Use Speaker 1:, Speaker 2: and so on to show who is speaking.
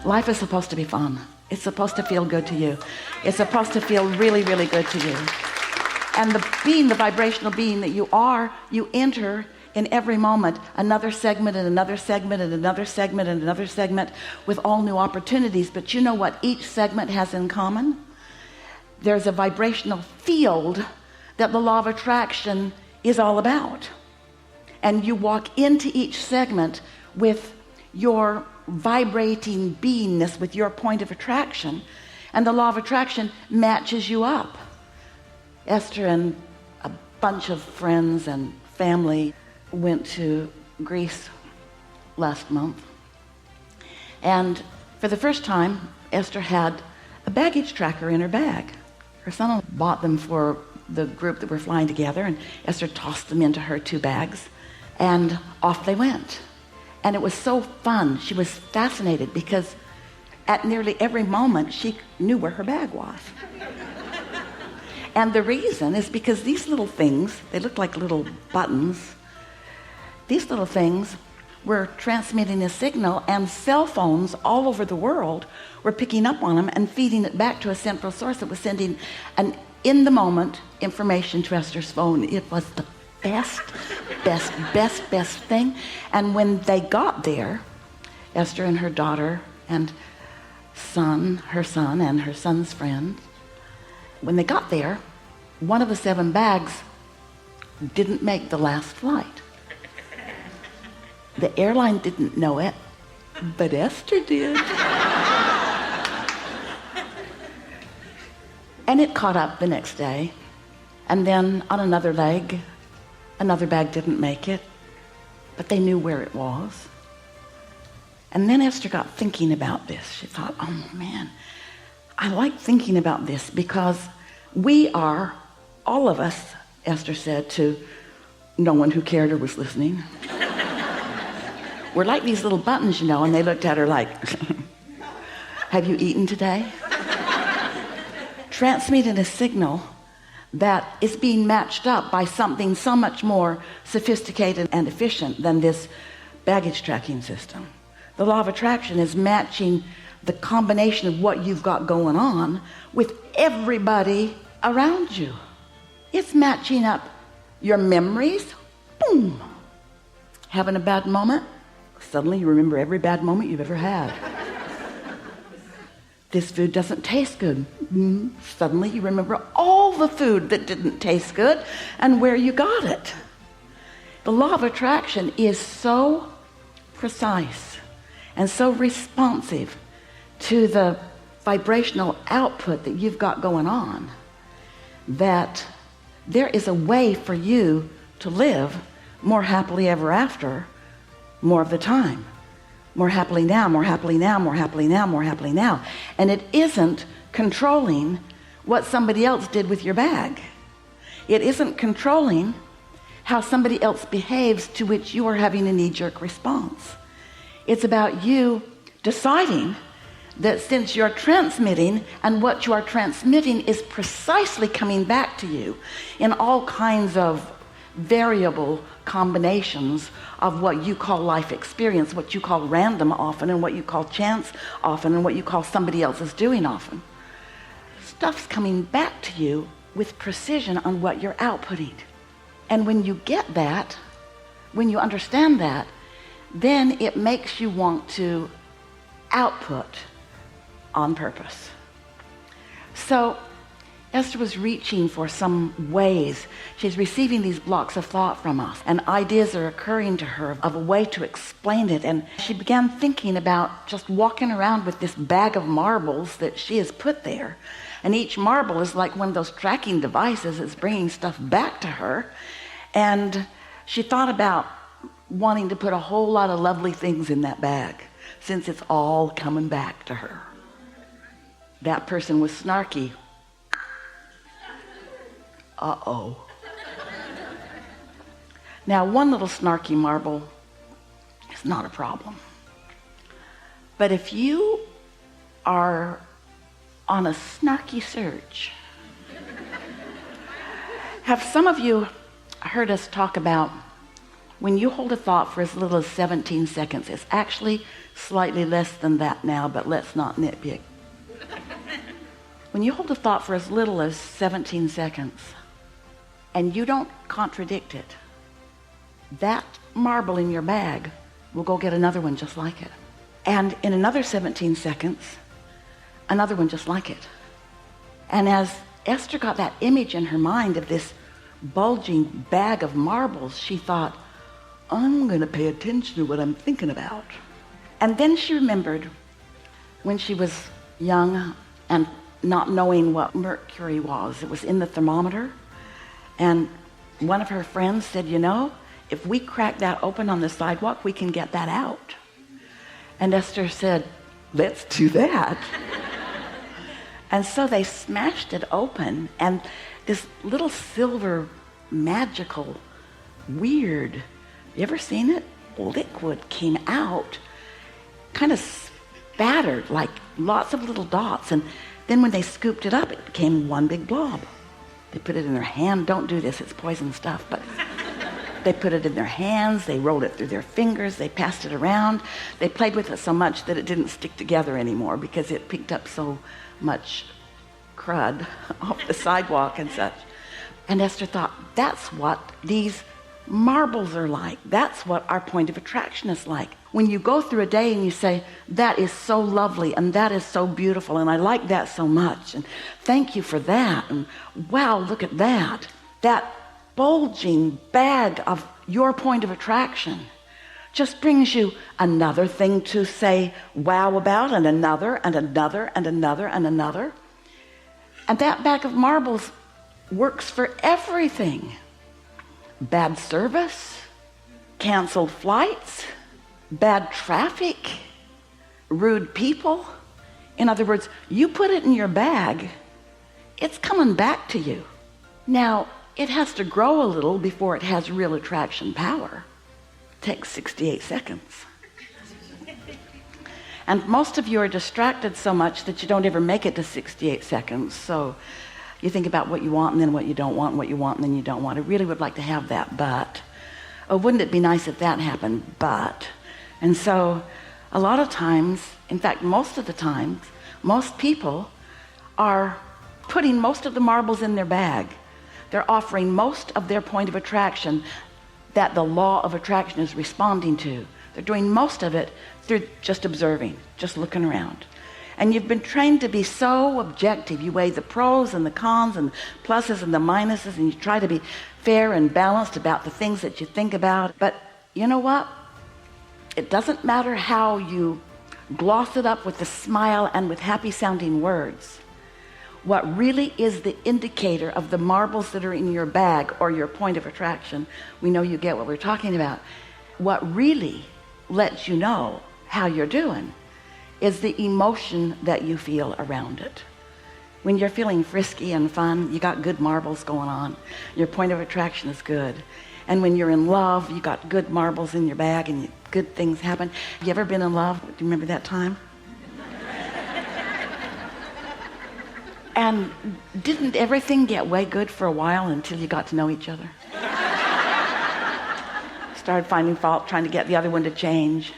Speaker 1: Life is supposed to be fun. It's supposed to feel good to you. It's supposed to feel really, really good to you. And the being, the vibrational being that you are, you enter in every moment another segment and another segment and another segment and another segment with all new opportunities. But you know what each segment has in common? There's a vibrational field that the law of attraction is all about. And you walk into each segment with your vibrating beingness, with your point of attraction, and the law of attraction matches you up. Esther and a bunch of friends and family went to Greece last month, and for the first time Esther had a baggage tracker in her bag. Her son bought them for the group that were flying together, and Esther tossed them into her 2 bags, and off they went. And it was so fun. She was fascinated because at nearly every moment she knew where her bag was. And the reason is because these little things, they look like little buttons. These little things were transmitting a signal, and cell phones all over the world were picking up on them and feeding it back to a central source that was sending an in-the-moment information to Esther's phone. It was the best thing. And when they got there, Esther and her daughter and her son and her son's friend, when they got there, one of the 7 bags didn't make the last flight. The airline didn't know it, but Esther did. And it caught up the next day. And then on another leg, another bag didn't make it, but they knew where it was. And then Esther got thinking about this. She thought, oh man, I like thinking about this because we are, all of us, Esther said to no one who cared or was listening, we're like these little buttons, you know. And they looked at her like, have you eaten today? Transmitting a signal that is being matched up by something so much more sophisticated and efficient than this baggage tracking system. The law of attraction is matching the combination of what you've got going on with everybody around you. It's matching up your memories. Boom. Having a bad moment, suddenly you remember every bad moment you've ever had. This food doesn't taste good. Suddenly you remember all the food that didn't taste good and where you got it. The law of attraction is so precise and so responsive to the vibrational output that you've got going on that there is a way for you to live more happily ever after more of the time. More happily now, more happily now, more happily now, more happily now. And it isn't controlling what somebody else did with your bag. It isn't controlling how somebody else behaves to which you are having a knee-jerk response. It's about you deciding that since you're transmitting, and what you are transmitting is precisely coming back to you in all kinds of variable combinations of what you call life experience, what you call random often, and what you call chance often, and what you call somebody else's doing often. Stuff's coming back to you with precision on what you're outputting. And when you get that, when you understand that, then it makes you want to output on purpose. So Esther was reaching for some ways. She's receiving these blocks of thought from us, and ideas are occurring to her of a way to explain it. And she began thinking about just walking around with this bag of marbles that she has put there. And each marble is like one of those tracking devices that's bringing stuff back to her. And she thought about wanting to put a whole lot of lovely things in that bag, since it's all coming back to her. That person was snarky. Uh-oh. Now, one little snarky marble is not a problem. But if you are on a snarky search, have some of you heard us talk about When you hold a thought for as little as 17 seconds, it's actually slightly less than that now, but let's not nitpick. When you hold a thought for as little as 17 seconds and you don't contradict it, that marble in your bag will go get another one just like it. And in another 17 seconds, another one just like it. And as Esther got that image in her mind of this bulging bag of marbles, she thought, I'm going to pay attention to what I'm thinking about. And then she remembered when she was young and not knowing what mercury was. It was in the thermometer. And one of her friends said, you know, if we crack that open on the sidewalk, we can get that out. And Esther said, let's do that. And so they smashed it open, and this little silver, magical, weird, you ever seen it? Liquid came out, kind of spattered, like lots of little dots. And then when they scooped it up, it became one big blob. They put it in their hand. Don't do this, it's poison stuff. But they put it in their hands, they rolled it through their fingers, they passed it around. They played with it so much that it didn't stick together anymore because it picked up so much crud off the sidewalk and such. And Esther thought, that's what these marbles are like. That's what our point of attraction is like. When you go through a day and you say, that is so lovely and that is so beautiful and I like that so much and thank you for that and wow, look at that. That bulging bag of your point of attraction just brings you another thing to say wow about, and another and another and another and another. And that bag of marbles works for everything. Bad service, canceled flights, bad traffic, rude people. In other words, you put it in your bag, it's coming back to you. Now, it has to grow a little before it has real attraction power. It takes 68 seconds. And most of you are distracted so much that you don't ever make it to 68 seconds. So you think about what you want and then what you don't want, and what you want and then you don't want. I really would like to have that, but, oh, wouldn't it be nice if that happened, but. And so a lot of times, in fact, most of the times, most people are putting most of the marbles in their bag. They're offering most of their point of attraction that the law of attraction is responding to. They're doing most of it through just observing, just looking around. And you've been trained to be so objective. You weigh the pros and the cons and the pluses and the minuses, and you try to be fair and balanced about the things that you think about. But you know what? It doesn't matter how you gloss it up with a smile and with happy sounding words. What really is the indicator of the marbles that are in your bag or your point of attraction, we know you get what we're talking about. What really lets you know how you're doing is the emotion that you feel around it. When you're feeling frisky and fun, you got good marbles going on. Your point of attraction is good. And when you're in love, you got good marbles in your bag and good things happen. Have you ever been in love? Do you remember that time? And didn't everything get way good for a while until you got to know each other? Started finding fault, trying to get the other one to change.